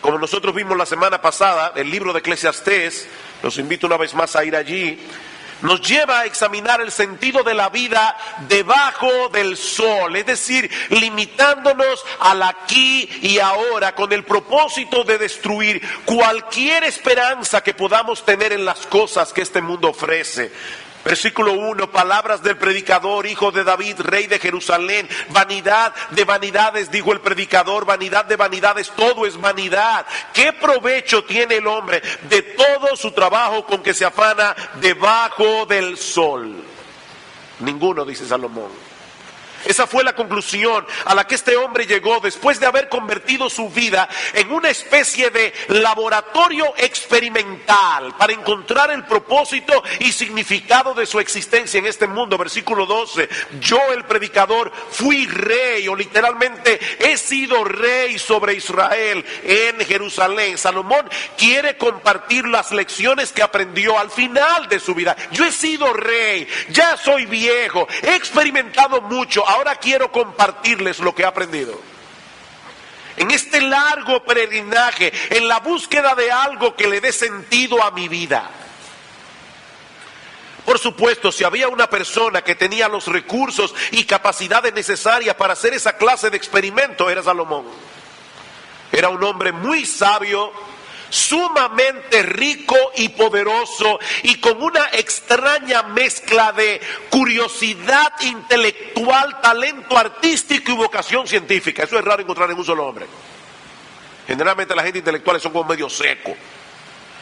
Como nosotros vimos la semana pasada, el libro de Eclesiastés, los invito una vez más a ir allí, nos lleva a examinar el sentido de la vida debajo del sol, es decir, limitándonos al aquí y ahora con el propósito de destruir cualquier esperanza que podamos tener en las cosas que este mundo ofrece. Versículo 1, palabras del predicador, hijo de David, rey de Jerusalén. Vanidad de vanidades, dijo el predicador, vanidad de vanidades, todo es vanidad. ¿Qué provecho tiene el hombre de todo su trabajo con que se afana debajo del sol? Ninguno, dice Salomón. Esa fue la conclusión a la que este hombre llegó después de haber convertido su vida en una especie de laboratorio experimental para encontrar el propósito y significado de su existencia en este mundo. Versículo 12, yo el predicador fui rey, o literalmente he sido rey sobre Israel en Jerusalén. Salomón quiere compartir las lecciones que aprendió al final de su vida. Yo he sido rey, ya soy viejo, he experimentado mucho. Ahora quiero compartirles lo que he aprendido. En este largo peregrinaje, en la búsqueda de algo que le dé sentido a mi vida. Por supuesto, si había una persona que tenía los recursos y capacidades necesarias para hacer esa clase de experimento, era Salomón. Era un hombre muy sabio, sumamente rico y poderoso, y con una extraña mezcla de curiosidad intelectual, talento artístico y vocación científica. Eso es raro encontrar en un solo hombre. Generalmente la gente intelectual son como medio seco.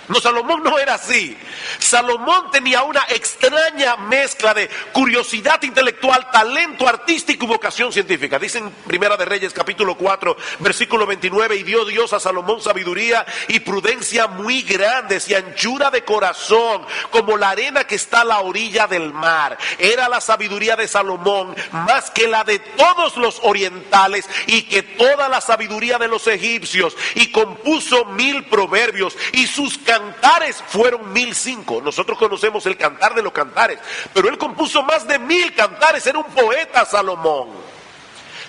No, Salomón no era así. Salomón tenía una extraña mezcla de curiosidad intelectual, talento artístico y vocación científica. Dice en Primera de Reyes capítulo 4 versículo 29, y dio Dios a Salomón sabiduría y prudencia muy grandes y anchura de corazón como la arena que está a la orilla del mar. Era la sabiduría de Salomón más que la de todos los orientales y que toda la sabiduría de los egipcios, y compuso 1000 proverbios, y sus cantares fueron 1005. Nosotros conocemos el cantar de los cantares, pero él compuso más de 1000 cantares. Era un poeta Salomón.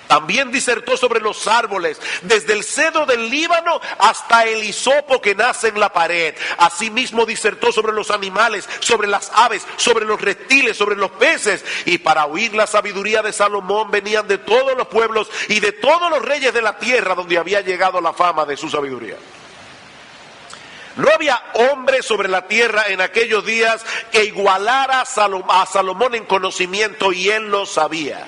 También disertó sobre los árboles, desde el cedro del Líbano hasta el hisopo que nace en la pared. Asimismo disertó sobre los animales, sobre las aves, sobre los reptiles, sobre los peces. Y para oír la sabiduría de Salomón venían de todos los pueblos y de todos los reyes de la tierra donde había llegado la fama de su sabiduría. No había hombre sobre la tierra en aquellos días que igualara a Salomón en conocimiento, y él lo sabía.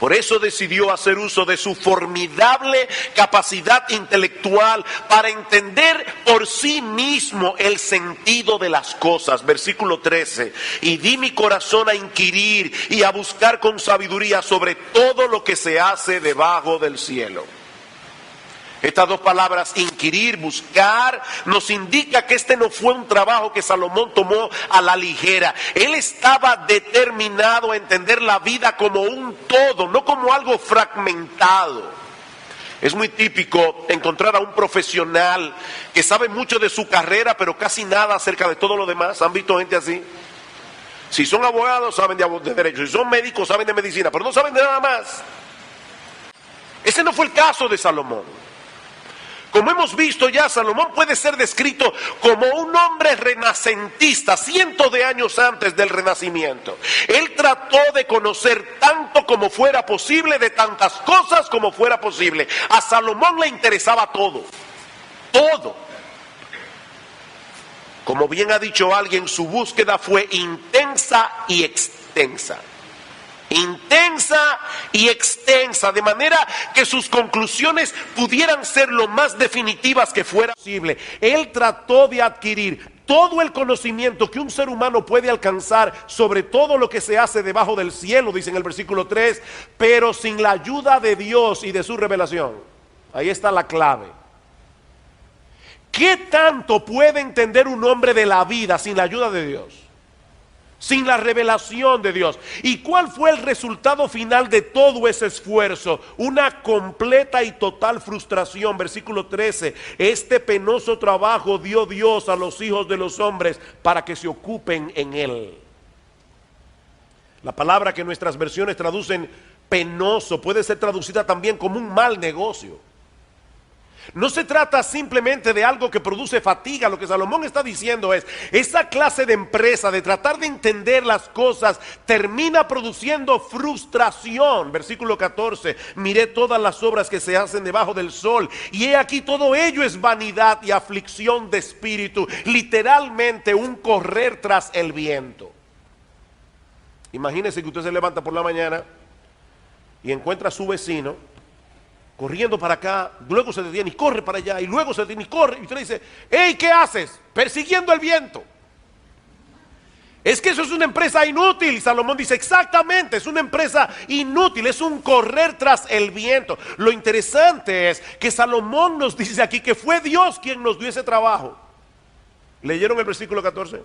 Por eso decidió hacer uso de su formidable capacidad intelectual para entender por sí mismo el sentido de las cosas. Versículo 13, y di mi corazón a inquirir y a buscar con sabiduría sobre todo lo que se hace debajo del cielo. Estas dos palabras, inquirir, buscar, nos indica que este no fue un trabajo que Salomón tomó a la ligera. Él estaba determinado a entender la vida como un todo, no como algo fragmentado. Es muy típico encontrar a un profesional que sabe mucho de su carrera, pero casi nada acerca de todo lo demás. ¿Han visto gente así? Si son abogados, saben de derecho. Si son médicos, saben de medicina, pero no saben de nada más. Ese no fue el caso de Salomón. Como hemos visto ya, Salomón puede ser descrito como un hombre renacentista, cientos de años antes del Renacimiento. Él trató de conocer tanto como fuera posible, de tantas cosas como fuera posible. A Salomón le interesaba todo, todo. Como bien ha dicho alguien, su búsqueda fue intensa y extensa. Intensa y extensa, de manera que sus conclusiones pudieran ser lo más definitivas que fuera posible. Él trató de adquirir todo el conocimiento que un ser humano puede alcanzar sobre todo lo que se hace debajo del cielo, dice en el versículo 3, pero sin la ayuda de Dios y de su revelación. Ahí está la clave. ¿Qué tanto puede entender un hombre de la vida sin la ayuda de Dios? Sin la revelación de Dios. ¿Y cuál fue el resultado final de todo ese esfuerzo? Una completa y total frustración. Versículo 13. Este penoso trabajo dio Dios a los hijos de los hombres para que se ocupen en él. La palabra que nuestras versiones traducen penoso puede ser traducida también como un mal negocio. No se trata simplemente de algo que produce fatiga. Lo que Salomón está diciendo es, esa clase de empresa de tratar de entender las cosas termina produciendo frustración. Versículo 14, miré todas las obras que se hacen debajo del sol, y he aquí todo ello es vanidad y aflicción de espíritu. Literalmente un correr tras el viento. Imagínese que usted se levanta por la mañana y encuentra a su vecino corriendo para acá, luego se detiene y corre para allá, y luego se detiene y corre, y usted le dice, hey, ¿qué haces? Persiguiendo el viento. Es que eso es una empresa inútil. Y Salomón dice, exactamente, es una empresa inútil, es un correr tras el viento. Lo interesante es que Salomón nos dice aquí que fue Dios quien nos dio ese trabajo. ¿Leyeron el versículo 14?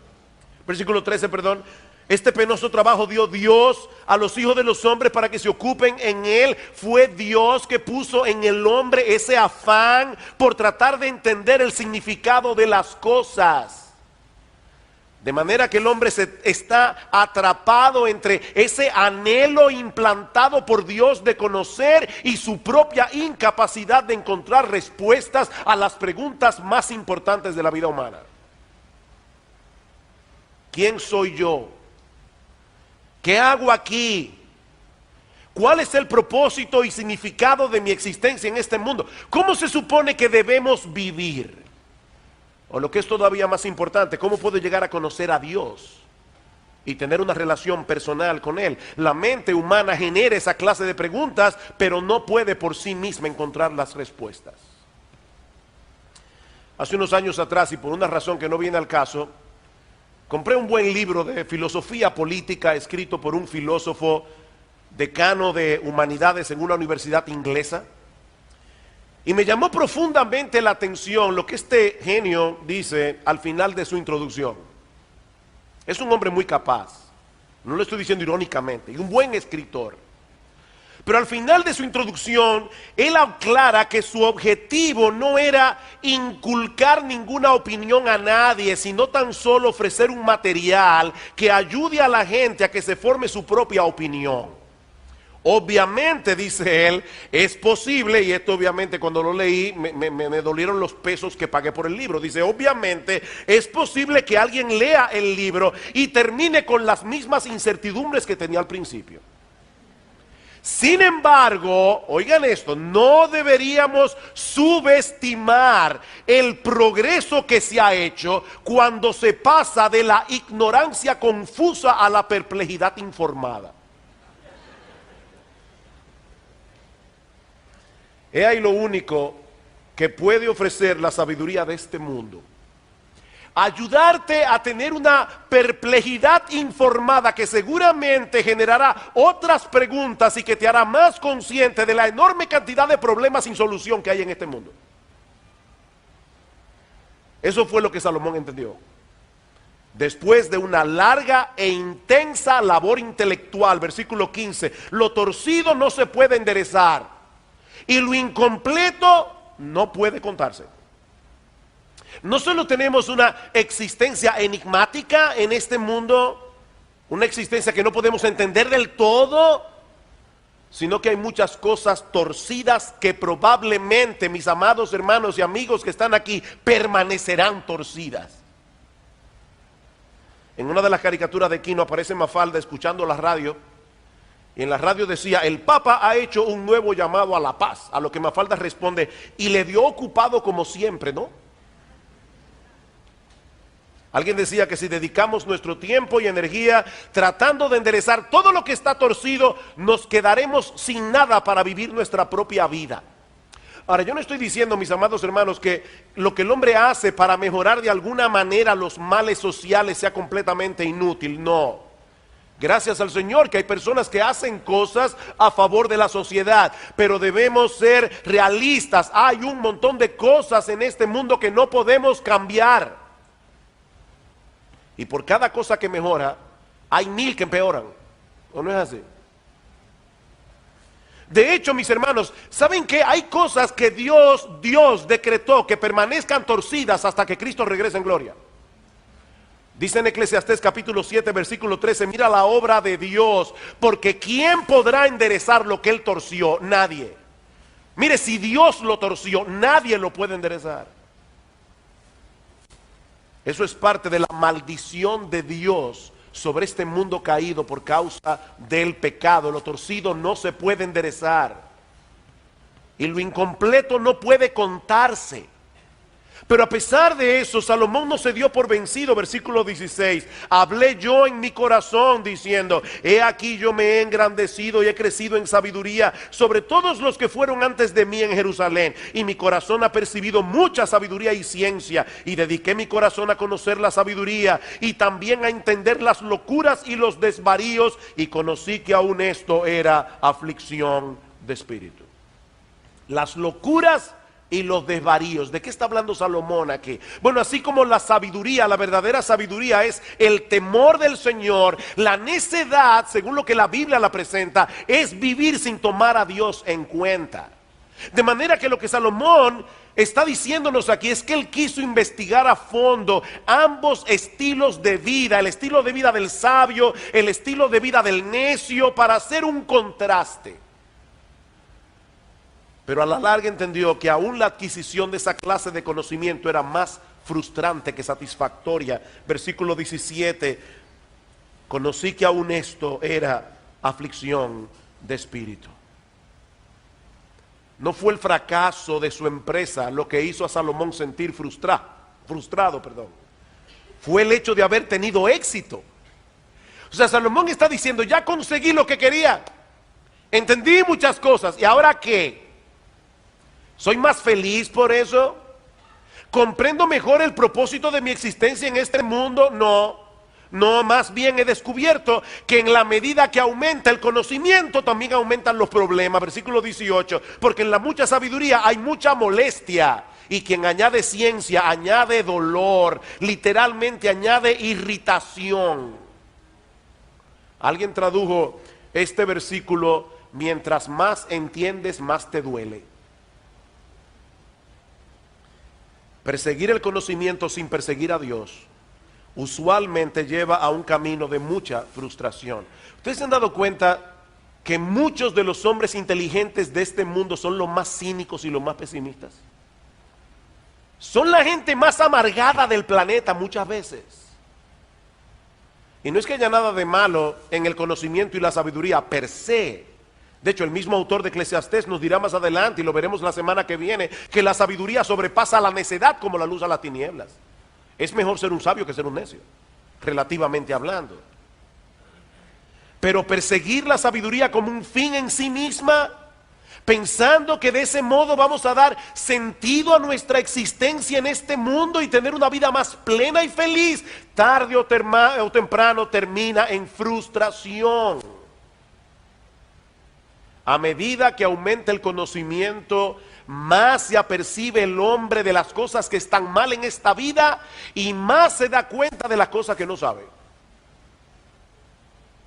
Versículo 13, perdón. Este penoso trabajo dio Dios a los hijos de los hombres para que se ocupen en él. Fue Dios que puso en el hombre ese afán por tratar de entender el significado de las cosas. De manera que el hombre está atrapado entre ese anhelo implantado por Dios de conocer y su propia incapacidad de encontrar respuestas a las preguntas más importantes de la vida humana. ¿Quién soy yo? ¿Qué hago aquí? ¿Cuál es el propósito y significado de mi existencia en este mundo? ¿Cómo se supone que debemos vivir? O lo que es todavía más importante, ¿cómo puedo llegar a conocer a Dios y tener una relación personal con Él? La mente humana genera esa clase de preguntas, pero no puede por sí misma encontrar las respuestas. Hace unos años atrás, y por una razón que no viene al caso, compré un buen libro de filosofía política escrito por un filósofo decano de humanidades en una universidad inglesa. Y me llamó profundamente la atención lo que este genio dice al final de su introducción. Es un hombre muy capaz, no lo estoy diciendo irónicamente, y un buen escritor. Pero al final de su introducción, él aclara que su objetivo no era inculcar ninguna opinión a nadie, sino tan solo ofrecer un material que ayude a la gente a que se forme su propia opinión. Obviamente, dice él, es posible, y esto obviamente cuando lo leí me dolieron los pesos que pagué por el libro. Dice, obviamente es posible que alguien lea el libro y termine con las mismas incertidumbres que tenía al principio. Sin embargo, oigan esto, no deberíamos subestimar el progreso que se ha hecho cuando se pasa de la ignorancia confusa a la perplejidad informada. He ahí lo único que puede ofrecer la sabiduría de este mundo. Ayudarte a tener una perplejidad informada que seguramente generará otras preguntas y que te hará más consciente de la enorme cantidad de problemas sin solución que hay en este mundo. Eso fue lo que Salomón entendió. Después de una larga e intensa labor intelectual, versículo 15, lo torcido no se puede enderezar y lo incompleto no puede contarse. No solo tenemos una existencia enigmática en este mundo, una existencia que no podemos entender del todo, sino que hay muchas cosas torcidas que probablemente, mis amados hermanos y amigos que están aquí, permanecerán torcidas. En una de las caricaturas de Quino aparece Mafalda escuchando la radio, y en la radio decía, el Papa ha hecho un nuevo llamado a la paz, a lo que Mafalda responde, y le dio ocupado como siempre, ¿no? Alguien decía que si dedicamos nuestro tiempo y energía tratando de enderezar todo lo que está torcido, nos quedaremos sin nada para vivir nuestra propia vida. Ahora, yo no estoy diciendo, mis amados hermanos, que lo que el hombre hace para mejorar de alguna manera los males sociales sea completamente inútil, no. Gracias al Señor que hay personas que hacen cosas a favor de la sociedad, pero debemos ser realistas. Hay un montón de cosas en este mundo que no podemos cambiar. Y por cada cosa que mejora, hay 1000 que empeoran. ¿O no es así? De hecho, mis hermanos, ¿saben qué? Hay cosas que Dios decretó que permanezcan torcidas hasta que Cristo regrese en gloria. Dice en Eclesiastés capítulo 7, versículo 13, mira la obra de Dios, porque ¿quién podrá enderezar lo que Él torció? Nadie. Mire, si Dios lo torció, nadie lo puede enderezar. Eso es parte de la maldición de Dios sobre este mundo caído por causa del pecado. Lo torcido no se puede enderezar y lo incompleto no puede contarse. Pero a pesar de eso, Salomón no se dio por vencido. Versículo 16: hablé yo en mi corazón diciendo, he aquí yo me he engrandecido y he crecido en sabiduría sobre todos los que fueron antes de mí en Jerusalén, y mi corazón ha percibido mucha sabiduría y ciencia, y dediqué mi corazón a conocer la sabiduría y también a entender las locuras y los desvaríos, y conocí que aún esto era aflicción de espíritu. Las locuras y los desvaríos. ¿De qué está hablando Salomón aquí? Bueno, así como la sabiduría, la verdadera sabiduría es el temor del Señor, la necedad, según lo que la Biblia la presenta, es vivir sin tomar a Dios en cuenta. De manera que lo que Salomón está diciéndonos aquí es que él quiso investigar a fondo ambos estilos de vida, el estilo de vida del sabio, el estilo de vida del necio, para hacer un contraste. Pero a la larga entendió que aún la adquisición de esa clase de conocimiento era más frustrante que satisfactoria. Versículo 17: conocí que aún esto era aflicción de espíritu. No fue el fracaso de su empresa lo que hizo a Salomón sentir frustrado. Fue el hecho de haber tenido éxito. O sea, Salomón está diciendo, ya conseguí lo que quería, entendí muchas cosas, ¿y ahora qué? ¿Soy más feliz por eso? ¿Comprendo mejor el propósito de mi existencia en este mundo? No, más bien he descubierto que en la medida que aumenta el conocimiento, también aumentan los problemas. Versículo 18, porque en la mucha sabiduría hay mucha molestia, y quien añade ciencia añade dolor, literalmente añade irritación. Alguien tradujo este versículo, mientras más entiendes, más te duele. Perseguir el conocimiento sin perseguir a Dios usualmente lleva a un camino de mucha frustración. ¿Ustedes se han dado cuenta que muchos de los hombres inteligentes de este mundo son los más cínicos y los más pesimistas? Son la gente más amargada del planeta muchas veces. Y no es que haya nada de malo en el conocimiento y la sabiduría per se. De hecho, el mismo autor de Eclesiastés nos dirá más adelante, y lo veremos la semana que viene, que la sabiduría sobrepasa la necedad como la luz a las tinieblas. Es mejor ser un sabio que ser un necio, relativamente hablando. Pero perseguir la sabiduría como un fin en sí misma, pensando que de ese modo vamos a dar sentido a nuestra existencia en este mundo y tener una vida más plena y feliz, tarde o temprano termina en frustración. A medida que aumenta el conocimiento, más se apercibe el hombre de las cosas que están mal en esta vida y más se da cuenta de las cosas que no sabe.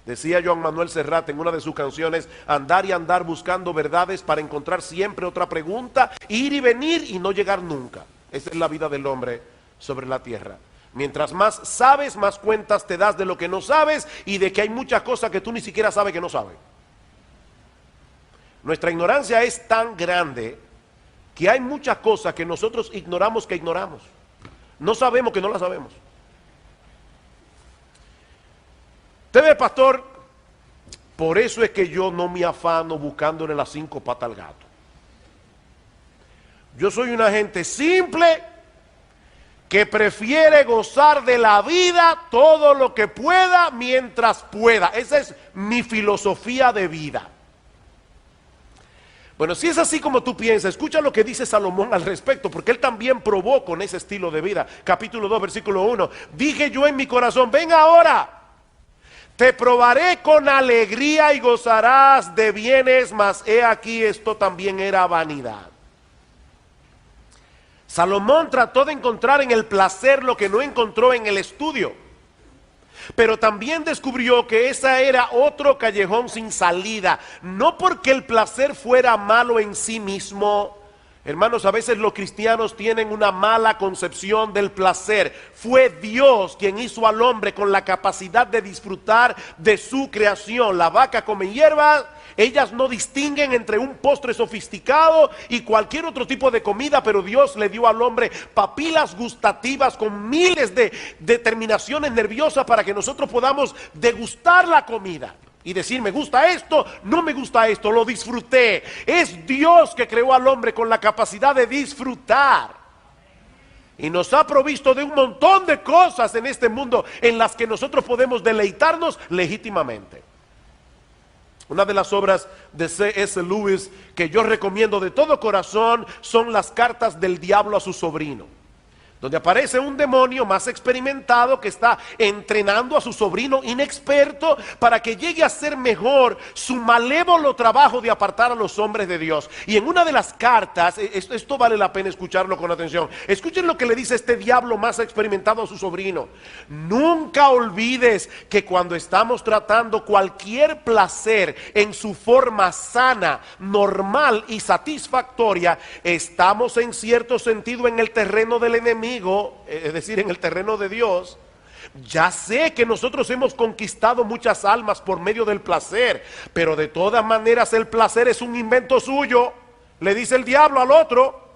Decía Joan Manuel Serrat en una de sus canciones, andar y andar buscando verdades para encontrar siempre otra pregunta, ir y venir y no llegar nunca. Esa es la vida del hombre sobre la tierra. Mientras más sabes, más cuentas te das de lo que no sabes y de que hay muchas cosas que tú ni siquiera sabes que no sabes. Nuestra ignorancia es tan grande que hay muchas cosas que nosotros ignoramos que ignoramos. No sabemos que no las sabemos. Usted ve, pastor, por eso es que yo no me afano buscándole las 5 patas al gato. Yo soy una gente simple que prefiere gozar de la vida todo lo que pueda mientras pueda. Esa es mi filosofía de vida. Bueno, si es así como tú piensas, escucha lo que dice Salomón al respecto, porque él también probó con ese estilo de vida. Capítulo 2, versículo 1. Dije yo en mi corazón, ven ahora, te probaré con alegría y gozarás de bienes, mas he aquí esto también era vanidad. Salomón trató de encontrar en el placer lo que no encontró en el estudio. Pero también descubrió que esa era otro callejón sin salida. No porque el placer fuera malo en sí mismo, Hermanos, a veces los cristianos tienen una mala concepción del placer. Fue Dios quien hizo al hombre con la capacidad de disfrutar de su creación. La vaca come hierba, ellas no distinguen entre un postre sofisticado y cualquier otro tipo de comida, pero Dios le dio al hombre papilas gustativas con miles de terminaciones nerviosas para que nosotros podamos degustar la comida. Y decir, me gusta esto, no me gusta esto, lo disfruté. Es Dios que creó al hombre con la capacidad de disfrutar. Y nos ha provisto de un montón de cosas en este mundo en las que nosotros podemos deleitarnos legítimamente. Una de las obras de C.S. Lewis que yo recomiendo de todo corazón son las cartas del diablo a su sobrino, donde aparece un demonio más experimentado que está entrenando a su sobrino inexperto para que llegue a ser mejor su malévolo trabajo de apartar a los hombres de Dios. Y en una de las cartas, esto vale la pena escucharlo con atención. Escuchen lo que le dice este diablo más experimentado a su sobrino. Nunca olvides que cuando estamos tratando cualquier placer en su forma sana, normal y satisfactoria, estamos en cierto sentido en el terreno del enemigo, es decir, en el terreno de Dios. Ya sé que nosotros hemos conquistado muchas almas por medio del placer, pero de todas maneras el placer es un invento suyo, le dice el diablo al otro.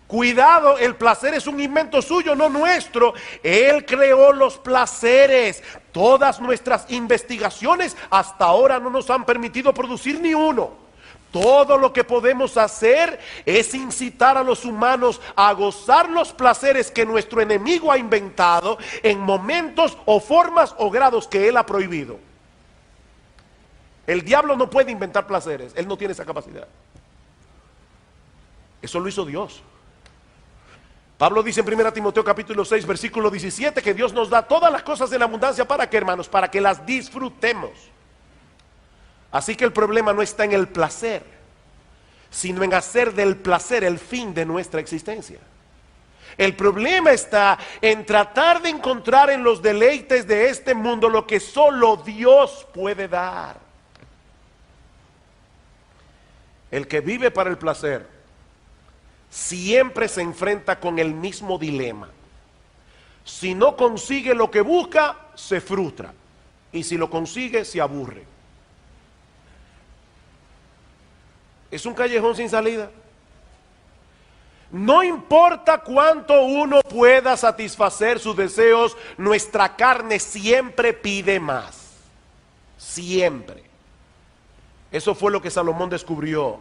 Cuidado, el placer es un invento suyo, no nuestro. Él creó los placeres. Todas nuestras investigaciones hasta ahora no nos han permitido producir ni uno. Todo lo que podemos hacer es incitar a los humanos a gozar los placeres que nuestro enemigo ha inventado en momentos o formas o grados que él ha prohibido. El diablo no puede inventar placeres, él no tiene esa capacidad. Eso lo hizo Dios. Pablo dice en 1 Timoteo capítulo 6 versículo 17 que Dios nos da todas las cosas en abundancia. ¿Para qué, hermanos? Para que las disfrutemos. Así que el problema no está en el placer, sino en hacer del placer el fin de nuestra existencia. El problema está en tratar de encontrar en los deleites de este mundo lo que solo Dios puede dar. El que vive para el placer siempre se enfrenta con el mismo dilema. Si no consigue lo que busca, se frustra. Y si lo consigue, se aburre. Es un callejón sin salida. No importa cuánto uno pueda satisfacer sus deseos, nuestra carne siempre pide más. Siempre. Eso fue lo que Salomón descubrió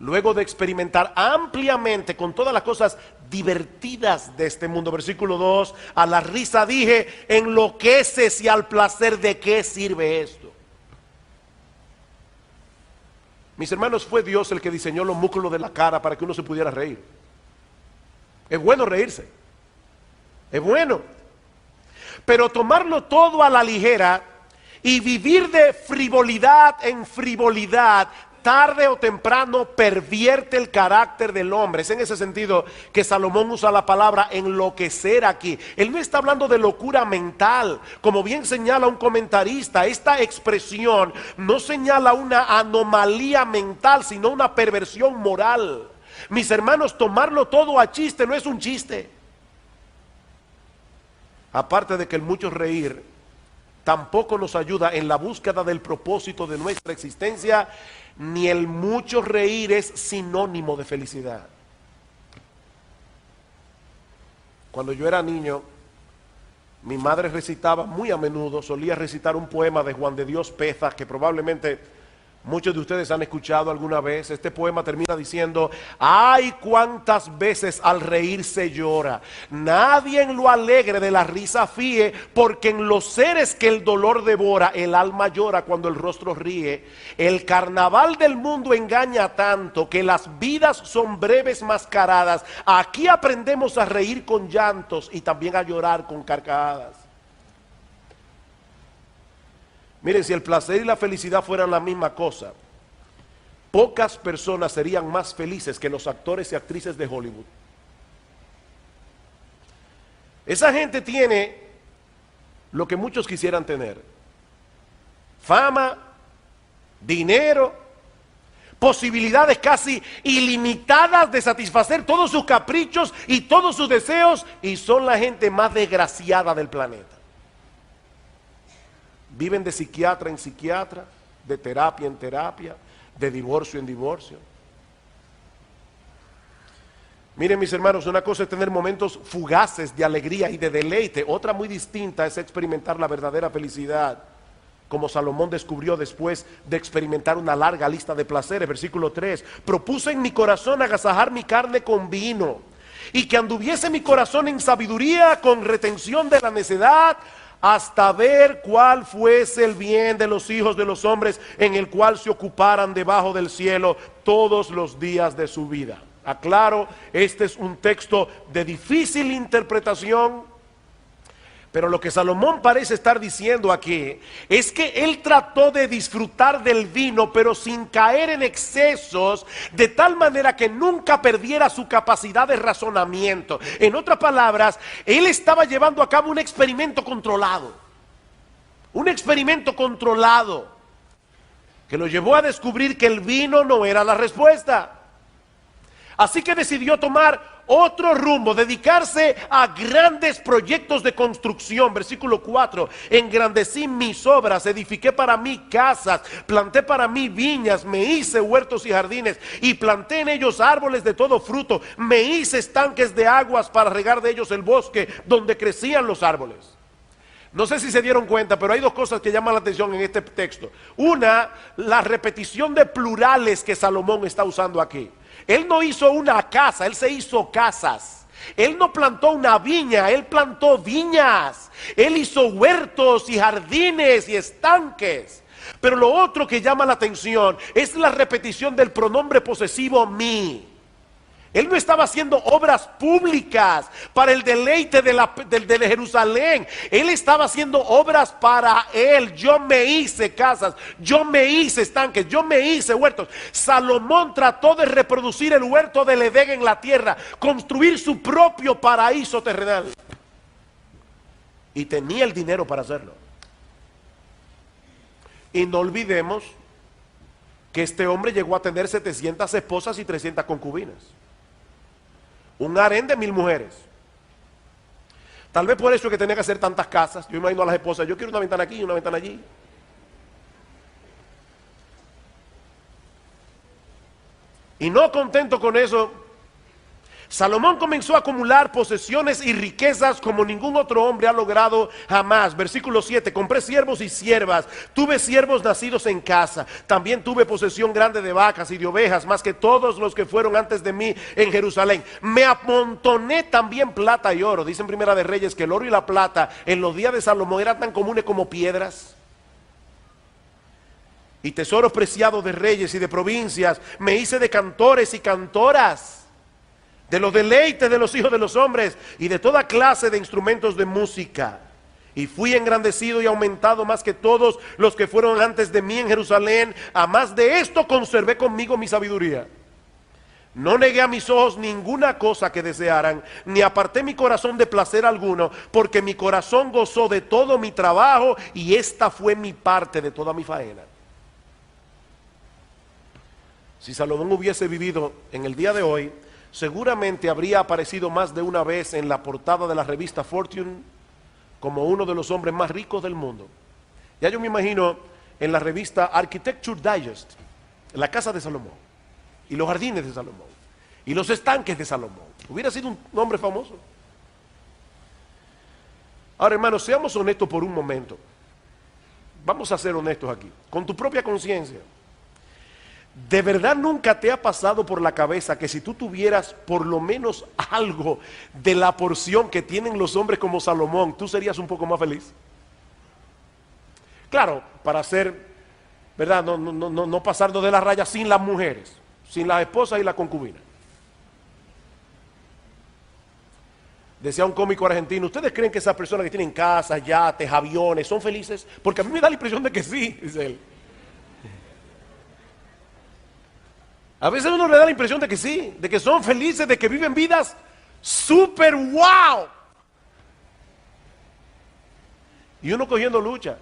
luego de experimentar ampliamente con todas las cosas divertidas de este mundo. Versículo 2, a la risa dije, enloqueces, y al placer de qué sirve esto. Mis hermanos, fue Dios el que diseñó los músculos de la cara para que uno se pudiera reír. Es bueno reírse, es bueno, pero tomarlo todo a la ligera y vivir de frivolidad en frivolidad, tarde o temprano pervierte el carácter del hombre. Es en ese sentido que Salomón usa la palabra enloquecer aquí. Él no está hablando de locura mental, como bien señala un comentarista. Esta expresión no señala una anomalía mental, sino una perversión moral. Mis hermanos, tomarlo todo a chiste no es un chiste. Aparte de que el mucho reír tampoco nos ayuda en la búsqueda del propósito de nuestra existencia, ni el mucho reír es sinónimo de felicidad. Cuando yo era niño, mi madre recitaba muy a menudo, solía recitar un poema de Juan de Dios Peza, que probablemente muchos de ustedes han escuchado alguna vez. Este poema termina diciendo: ay, cuántas veces al reír se llora, nadie en lo alegre de la risa fíe, porque en los seres que el dolor devora, el alma llora cuando el rostro ríe. El carnaval del mundo engaña tanto, que las vidas son breves mascaradas. Aquí aprendemos a reír con llantos y también a llorar con carcajadas. Miren, si el placer y la felicidad fueran la misma cosa, pocas personas serían más felices que los actores y actrices de Hollywood. Esa gente tiene lo que muchos quisieran tener: fama, dinero, posibilidades casi ilimitadas de satisfacer todos sus caprichos y todos sus deseos, y son la gente más desgraciada del planeta. Viven de psiquiatra en psiquiatra, de terapia en terapia, de divorcio en divorcio. Miren, mis hermanos, una cosa es tener momentos fugaces de alegría y de deleite, otra muy distinta es experimentar la verdadera felicidad, como Salomón descubrió después de experimentar una larga lista de placeres. Versículo 3: propuse en mi corazón agasajar mi carne con vino, y que anduviese mi corazón en sabiduría con retención de la necedad, hasta ver cuál fuese el bien de los hijos de los hombres, en el cual se ocuparan debajo del cielo todos los días de su vida. Aclaro, este es un texto de difícil interpretación, pero lo que Salomón parece estar diciendo aquí es que él trató de disfrutar del vino, pero sin caer en excesos, de tal manera que nunca perdiera su capacidad de razonamiento. En otras palabras, él estaba llevando a cabo un experimento controlado. Un experimento controlado que lo llevó a descubrir que el vino no era la respuesta. Así que decidió tomar otro rumbo, dedicarse a grandes proyectos de construcción. Versículo 4: engrandecí mis obras, edifiqué para mí casas, planté para mí viñas, me hice huertos y jardines, y planté en ellos árboles de todo fruto, me hice estanques de aguas para regar de ellos el bosque donde crecían los árboles. No sé si se dieron cuenta, pero hay dos cosas que llaman la atención en este texto. Una, la repetición de plurales que Salomón está usando aquí. Él no hizo una casa, él se hizo casas. Él no plantó una viña, él plantó viñas. Él hizo huertos y jardines y estanques. Pero lo otro que llama la atención es la repetición del pronombre posesivo mi. Él no estaba haciendo obras públicas para el deleite de Jerusalén. Él estaba haciendo obras para él. Yo me hice casas, yo me hice estanques, yo me hice huertos. Salomón trató de reproducir el huerto del Edén en la tierra, construir su propio paraíso terrenal. Y tenía el dinero para hacerlo. Y no olvidemos que este hombre llegó a tener 700 esposas y 300 concubinas. Un harén de 1000 mujeres. Tal vez por eso es que tenía que hacer tantas casas. Yo imagino a las esposas: yo quiero una ventana aquí y una ventana allí. Y no contento con eso, Salomón comenzó a acumular posesiones y riquezas como ningún otro hombre ha logrado jamás. Versículo 7: compré siervos y siervas, tuve siervos nacidos en casa, también tuve posesión grande de vacas y de ovejas, más que todos los que fueron antes de mí en Jerusalén. Me amontoné también plata y oro. Dice en Primera de Reyes que el oro y la plata en los días de Salomón eran tan comunes como piedras. Y tesoros preciados de reyes y de provincias. Me hice de cantores y cantoras, de los deleites de los hijos de los hombres y de toda clase de instrumentos de música. Y fui engrandecido y aumentado más que todos los que fueron antes de mí en Jerusalén. A más de esto conservé conmigo mi sabiduría. No negué a mis ojos ninguna cosa que desearan, ni aparté mi corazón de placer alguno, porque mi corazón gozó de todo mi trabajo, y esta fue mi parte de toda mi faena. Si Salomón hubiese vivido en el día de hoy, seguramente habría aparecido más de una vez en la portada de la revista Fortune como uno de los hombres más ricos del mundo. Ya yo me imagino en la revista Architecture Digest, en la casa de Salomón, y los jardines de Salomón, y los estanques de Salomón. Hubiera sido un hombre famoso. Ahora, hermanos, seamos honestos por un momento. Vamos a ser honestos aquí, con tu propia conciencia. ¿De verdad nunca te ha pasado por la cabeza que si tú tuvieras por lo menos algo de la porción que tienen los hombres como Salomón, tú serías un poco más feliz? Claro, para ser, ¿verdad? No pasarnos de la raya sin las mujeres, sin las esposas y las concubinas. Decía un cómico argentino: ¿ustedes creen que esas personas que tienen casas, yates, aviones, son felices? Porque a mí me da la impresión de que sí, dice él. A veces uno le da la impresión de que sí, de que son felices, de que viven vidas súper wow. Y uno cogiendo lucha.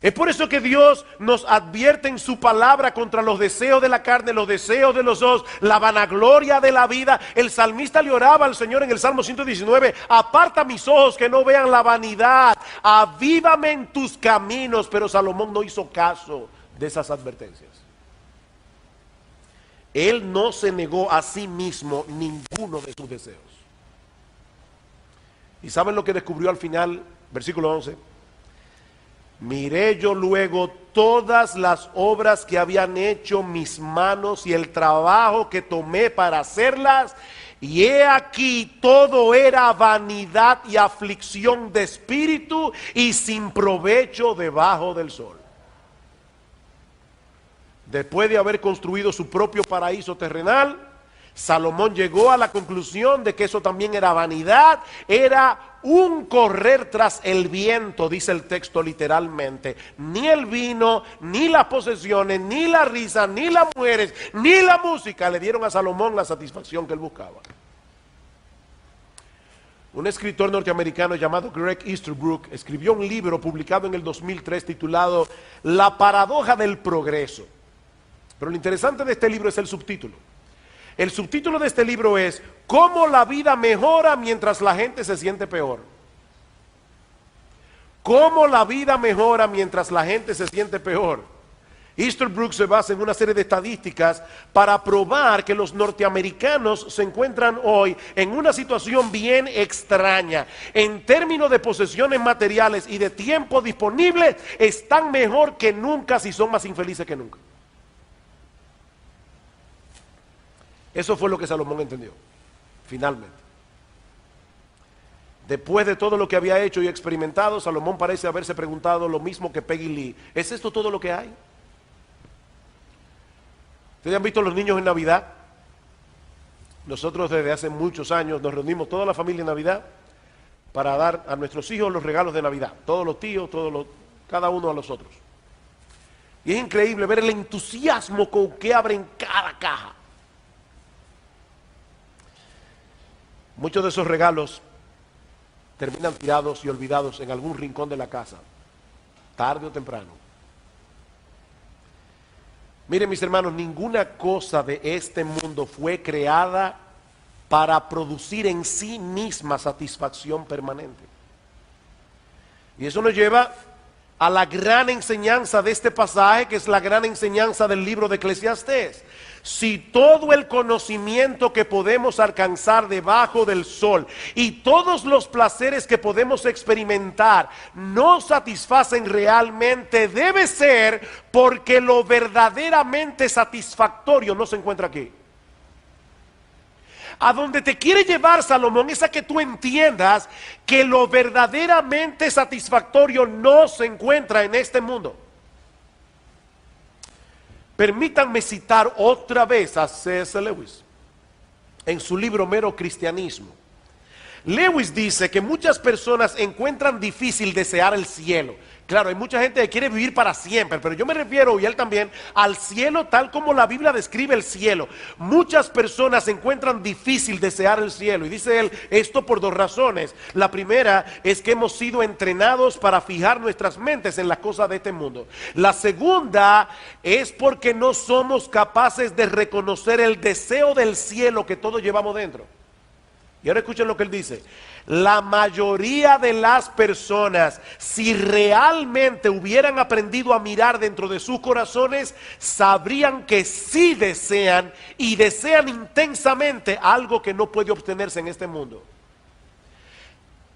Es por eso que Dios nos advierte en su palabra contra los deseos de la carne, los deseos de los ojos, la vanagloria de la vida. El salmista le oraba al Señor en el Salmo 119, aparta mis ojos que no vean la vanidad, avívame en tus caminos. Pero Salomón no hizo caso de esas advertencias. Él no se negó a sí mismo ninguno de sus deseos. ¿Y saben lo que descubrió al final? Versículo 11. Miré yo luego todas las obras que habían hecho mis manos y el trabajo que tomé para hacerlas, y he aquí todo era vanidad y aflicción de espíritu y sin provecho debajo del sol. Después de haber construido su propio paraíso terrenal, Salomón llegó a la conclusión de que eso también era vanidad, era un correr tras el viento, dice el texto literalmente. Ni el vino, ni las posesiones, ni la risa, ni las mujeres, ni la música le dieron a Salomón la satisfacción que él buscaba. Un escritor norteamericano llamado Greg Easterbrook escribió un libro publicado en el 2003 titulado La paradoja del progreso. Pero lo interesante de este libro es el subtítulo. El subtítulo de este libro es ¿Cómo la vida mejora mientras la gente se siente peor? ¿Cómo la vida mejora mientras la gente se siente peor? Easterbrook se basa en una serie de estadísticas para probar que los norteamericanos se encuentran hoy en una situación bien extraña. En términos de posesiones materiales y de tiempo disponible, están mejor que nunca, si son más infelices que nunca. Eso fue lo que Salomón entendió, finalmente. Después de todo lo que había hecho y experimentado, Salomón parece haberse preguntado lo mismo que Peggy Lee. ¿Es esto todo lo que hay? ¿Ustedes han visto a los niños en Navidad? Nosotros desde hace muchos años nos reunimos toda la familia en Navidad para dar a nuestros hijos los regalos de Navidad. Todos los tíos, cada uno a los otros. Y es increíble ver el entusiasmo con que abren cada caja. Muchos de esos regalos terminan tirados y olvidados en algún rincón de la casa, tarde o temprano. Miren, mis hermanos, ninguna cosa de este mundo fue creada para producir en sí misma satisfacción permanente. Y eso nos lleva a la gran enseñanza de este pasaje, que es la gran enseñanza del libro de Eclesiastés. Si todo el conocimiento que podemos alcanzar debajo del sol y todos los placeres que podemos experimentar no satisfacen realmente, debe ser porque lo verdaderamente satisfactorio no se encuentra aquí. A donde te quiere llevar Salomón es a que tú entiendas que lo verdaderamente satisfactorio no se encuentra en este mundo. Permítanme citar otra vez a C.S. Lewis en su libro Mero Cristianismo. Lewis dice que muchas personas encuentran difícil desear el cielo. Claro, hay mucha gente que quiere vivir para siempre, pero yo me refiero, y él también, al cielo tal como la Biblia describe el cielo. Muchas personas encuentran difícil desear el cielo, y dice él esto por dos razones. La primera es que hemos sido entrenados para fijar nuestras mentes en las cosas de este mundo. La segunda es porque no somos capaces de reconocer el deseo del cielo que todos llevamos dentro. Y ahora escuchen lo que él dice. La mayoría de las personas, si realmente hubieran aprendido a mirar dentro de sus corazones, sabrían que sí desean y desean intensamente algo que no puede obtenerse en este mundo.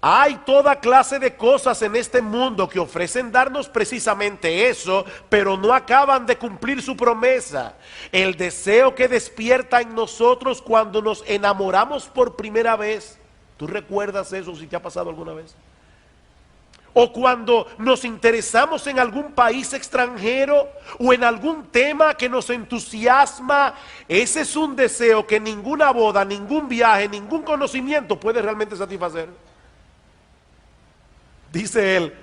Hay toda clase de cosas en este mundo que ofrecen darnos precisamente eso, pero no acaban de cumplir su promesa. El deseo que despierta en nosotros cuando nos enamoramos por primera vez. ¿Tú recuerdas eso si te ha pasado alguna vez? O cuando nos interesamos en algún país extranjero o en algún tema que nos entusiasma. Ese es un deseo que ninguna boda, ningún viaje, ningún conocimiento puede realmente satisfacer. Dice él,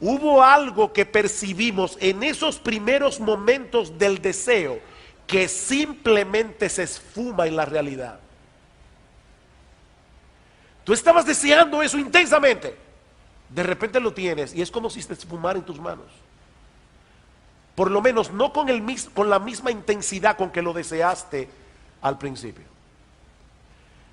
hubo algo que percibimos en esos primeros momentos del deseo que simplemente se esfuma en la realidad. Tú estabas deseando eso intensamente, de repente lo tienes y es como si se esfumara en tus manos. por lo menos no con la misma intensidad con que lo deseaste al principio.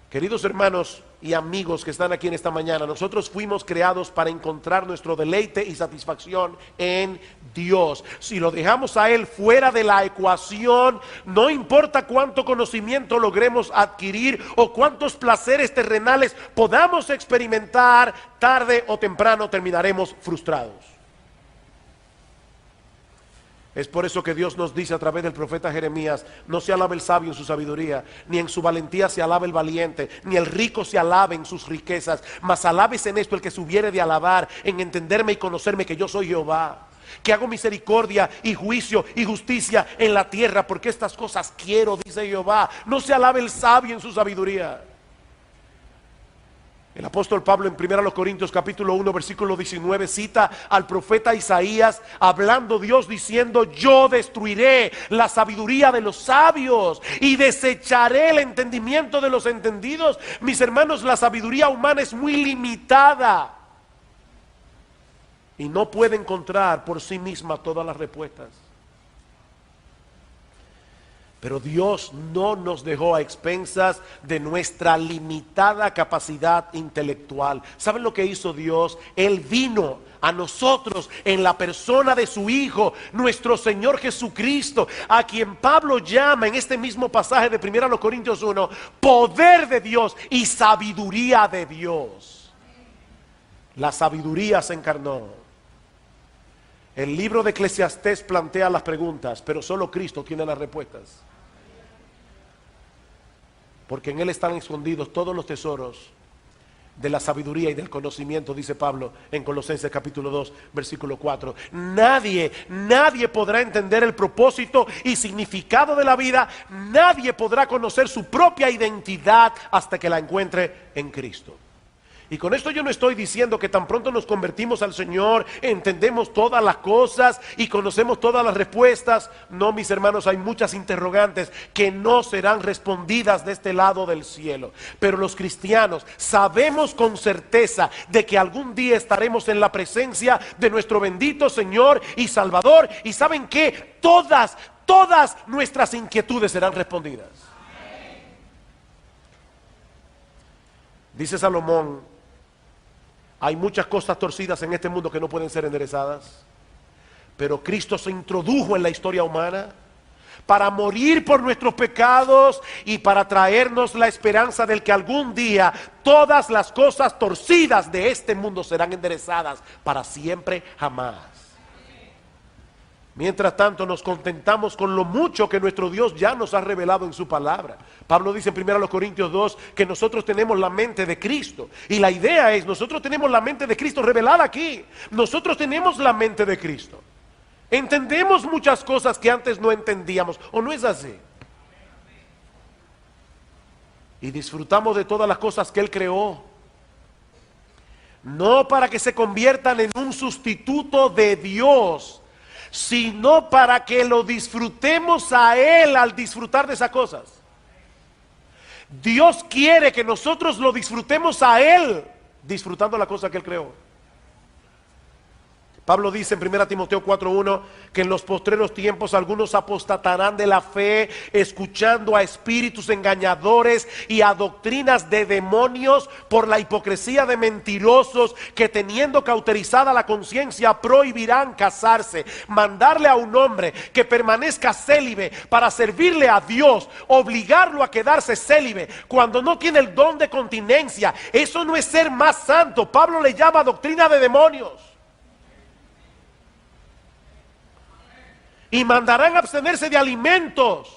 Queridos hermanos y amigos que están aquí en esta mañana, nosotros fuimos creados para encontrar nuestro deleite y satisfacción en Dios. Si lo dejamos a Él fuera de la ecuación, no importa cuánto conocimiento logremos adquirir o cuántos placeres terrenales podamos experimentar, tarde o temprano terminaremos frustrados. Es por eso que Dios nos dice a través del profeta Jeremías: no se alabe el sabio en su sabiduría, ni en su valentía se alabe el valiente, ni el rico se alabe en sus riquezas, mas alabes en esto el que se hubiere de alabar, en entenderme y conocerme que yo soy Jehová, que hago misericordia y juicio y justicia en la tierra, porque estas cosas quiero, dice Jehová. No se alabe el sabio en su sabiduría. El apóstol Pablo en 1 Corintios capítulo 1 versículo 19 cita al profeta Isaías hablando Dios diciendo: yo destruiré la sabiduría de los sabios y desecharé el entendimiento de los entendidos. Mis hermanos, la sabiduría humana es muy limitada y no puede encontrar por sí misma todas las respuestas. Pero Dios no nos dejó a expensas de nuestra limitada capacidad intelectual. ¿Saben lo que hizo Dios? Él vino a nosotros en la persona de su Hijo, nuestro Señor Jesucristo, a quien Pablo llama en este mismo pasaje de 1 Corintios 1, poder de Dios y sabiduría de Dios. La sabiduría se encarnó. El libro de Eclesiastés plantea las preguntas, pero solo Cristo tiene las respuestas. Porque en Él están escondidos todos los tesoros de la sabiduría y del conocimiento, dice Pablo en Colosenses capítulo 2, versículo 4. Nadie podrá entender el propósito y significado de la vida. Nadie podrá conocer su propia identidad hasta que la encuentre en Cristo. Y con esto yo no estoy diciendo que tan pronto nos convertimos al Señor, entendemos todas las cosas y conocemos todas las respuestas. No, mis hermanos, hay muchas interrogantes que no serán respondidas de este lado del cielo. Pero los cristianos sabemos con certeza de que algún día estaremos en la presencia de nuestro bendito Señor y Salvador. Y ¿saben qué? Todas nuestras inquietudes serán respondidas. Dice Salomón: hay muchas cosas torcidas en este mundo que no pueden ser enderezadas, pero Cristo se introdujo en la historia humana para morir por nuestros pecados y para traernos la esperanza del que algún día todas las cosas torcidas de este mundo serán enderezadas para siempre jamás. Mientras tanto nos contentamos con lo mucho que nuestro Dios ya nos ha revelado en su palabra. Pablo dice en 1 Corintios 2 que nosotros tenemos la mente de Cristo. Y la idea es, nosotros tenemos la mente de Cristo revelada aquí. Nosotros tenemos la mente de Cristo. Entendemos muchas cosas que antes no entendíamos, ¿o no es así? Y disfrutamos de todas las cosas que Él creó. No para que se conviertan en un sustituto de Dios, sino para que lo disfrutemos a Él al disfrutar de esas cosas. Dios quiere que nosotros lo disfrutemos a Él disfrutando la cosa que Él creó. Pablo dice en 1 Timoteo 4:1 que en los postreros tiempos algunos apostatarán de la fe, escuchando a espíritus engañadores y a doctrinas de demonios, por la hipocresía de mentirosos que, teniendo cauterizada la conciencia, prohibirán casarse. Mandarle a un hombre que permanezca célibe para servirle a Dios, obligarlo a quedarse célibe cuando no tiene el don de continencia, eso no es ser más santo. Pablo le llama doctrina de demonios. Y mandarán a abstenerse de alimentos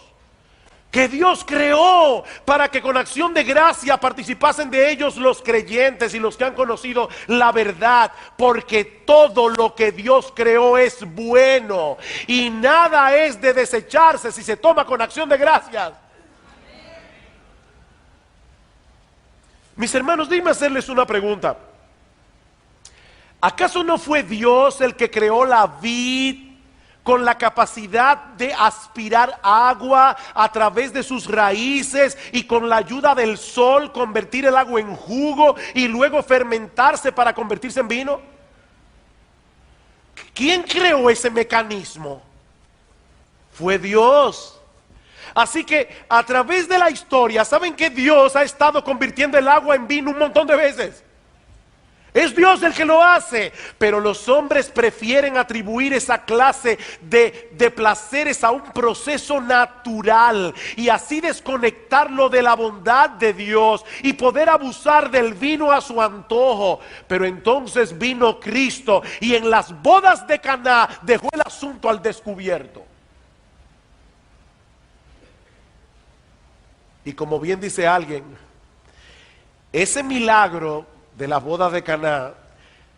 que Dios creó para que con acción de gracia participasen de ellos los creyentes y los que han conocido la verdad, porque todo lo que Dios creó es bueno y nada es de desecharse si se toma con acción de gracias. Mis hermanos, déjenme hacerles una pregunta. ¿Acaso no fue Dios el que creó la vid con la capacidad de aspirar agua a través de sus raíces y con la ayuda del sol convertir el agua en jugo y luego fermentarse para convertirse en vino? ¿Quién creó ese mecanismo? Fue Dios. Así que a través de la historia, ¿saben que Dios ha estado convirtiendo el agua en vino un montón de veces? Es Dios el que lo hace, pero los hombres prefieren atribuir esa clase de placeres a un proceso natural y así desconectarlo de la bondad de Dios y poder abusar del vino a su antojo. Pero entonces vino Cristo y en las bodas de Caná dejó el asunto al descubierto. Y como bien dice alguien, ese milagro de las bodas de Caná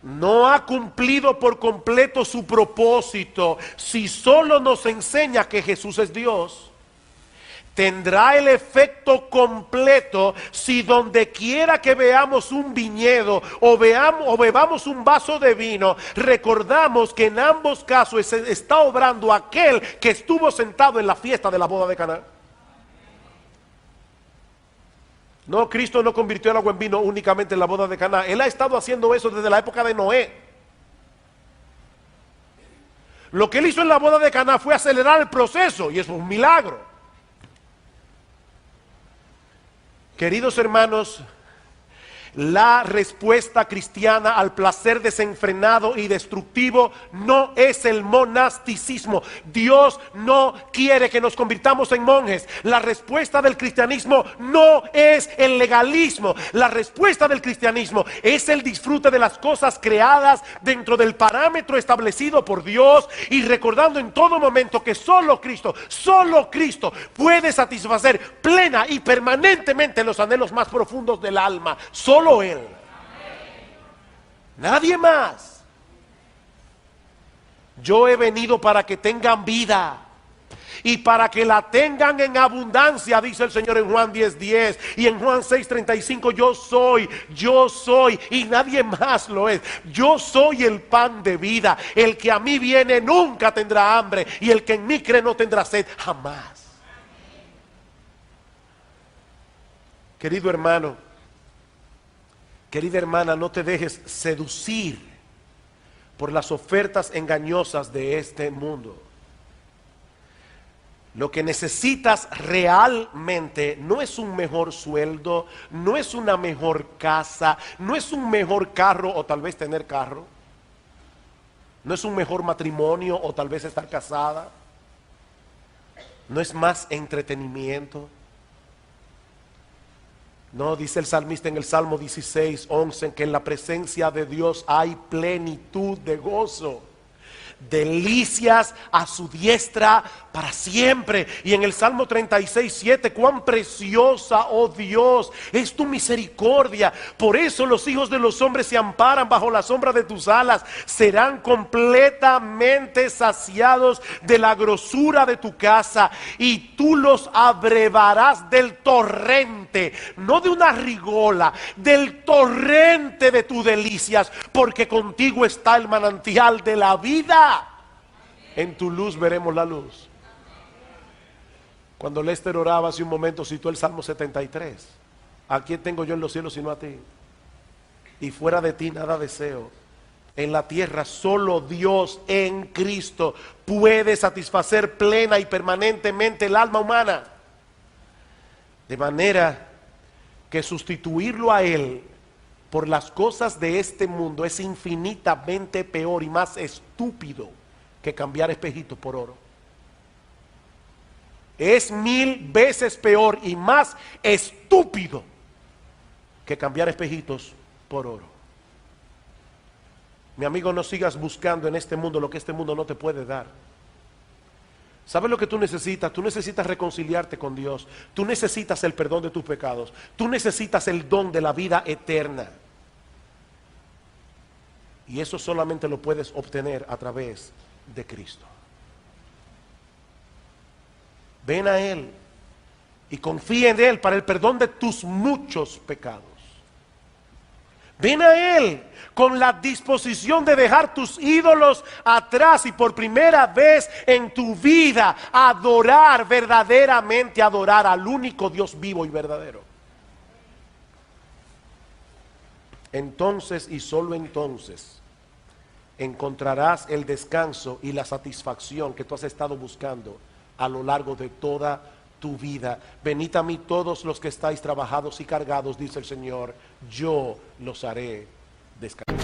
no ha cumplido por completo su propósito si solo nos enseña que Jesús es Dios. Tendrá el efecto completo si donde quiera que veamos un viñedo o bebamos un vaso de vino, recordamos que en ambos casos está obrando aquel que estuvo sentado en la fiesta de la boda de Caná. No, Cristo no convirtió el agua en vino únicamente en la boda de Caná. Él ha estado haciendo eso desde la época de Noé. Lo que él hizo en la boda de Caná fue acelerar el proceso y eso es un milagro. Queridos hermanos, la respuesta cristiana al placer desenfrenado y destructivo no es el monasticismo. Dios no quiere que nos convirtamos en monjes. La respuesta del cristianismo no es el legalismo. La respuesta del cristianismo es el disfrute de las cosas creadas dentro del parámetro establecido por Dios y recordando en todo momento que solo Cristo puede satisfacer plena y permanentemente los anhelos más profundos del alma. Solo Él, nadie más. Yo he venido para que tengan vida y para que la tengan en abundancia, dice el Señor en Juan 10:10 y en Juan 6:35. Yo soy y nadie más lo es. Yo soy el pan de vida. El que a mí viene nunca tendrá hambre y el que en mí cree no tendrá sed jamás. Querido hermano, querida hermana, no te dejes seducir por las ofertas engañosas de este mundo. Lo que necesitas realmente no es un mejor sueldo, no es una mejor casa, no es un mejor carro o tal vez tener carro, no es un mejor matrimonio o tal vez estar casada, no es más entretenimiento. No, dice el salmista en el Salmo 16:11 que en la presencia de Dios hay plenitud de gozo, delicias a su diestra para siempre. Y en el Salmo 36:7, cuán preciosa, oh Dios, es tu misericordia. Por eso los hijos de los hombres se amparan bajo la sombra de tus alas. Serán completamente saciados de la grosura de tu casa y tú los abrevarás del torrente, no de una rigola, del torrente de tus delicias, porque contigo está el manantial de la vida. En tu luz veremos la luz. Cuando Lester oraba hace un momento, citó el Salmo 73. ¿A quién tengo yo en los cielos sino a ti? Y fuera de ti nada deseo. En la tierra solo Dios en Cristo puede satisfacer plena y permanentemente el alma humana. De manera que sustituirlo a Él por las cosas de este mundo es infinitamente peor y más estúpido que cambiar espejitos por oro. Es 1000 veces peor y más estúpido que cambiar espejitos por oro. Mi amigo, no sigas buscando en este mundo lo que este mundo no te puede dar. ¿Sabes lo que tú necesitas? Tú necesitas reconciliarte con Dios. Tú necesitas el perdón de tus pecados. Tú necesitas el don de la vida eterna. Y eso solamente lo puedes obtener a través de Cristo. Ven a Él y confía en Él para el perdón de tus muchos pecados. Ven a Él con la disposición de dejar tus ídolos atrás y por primera vez en tu vida adorar, verdaderamente adorar al único Dios vivo y verdadero. Entonces y solo entonces encontrarás el descanso y la satisfacción que tú has estado buscando a lo largo de toda tu vida. Venid a mí todos los que estáis trabajados y cargados, dice el Señor, yo los haré descansar.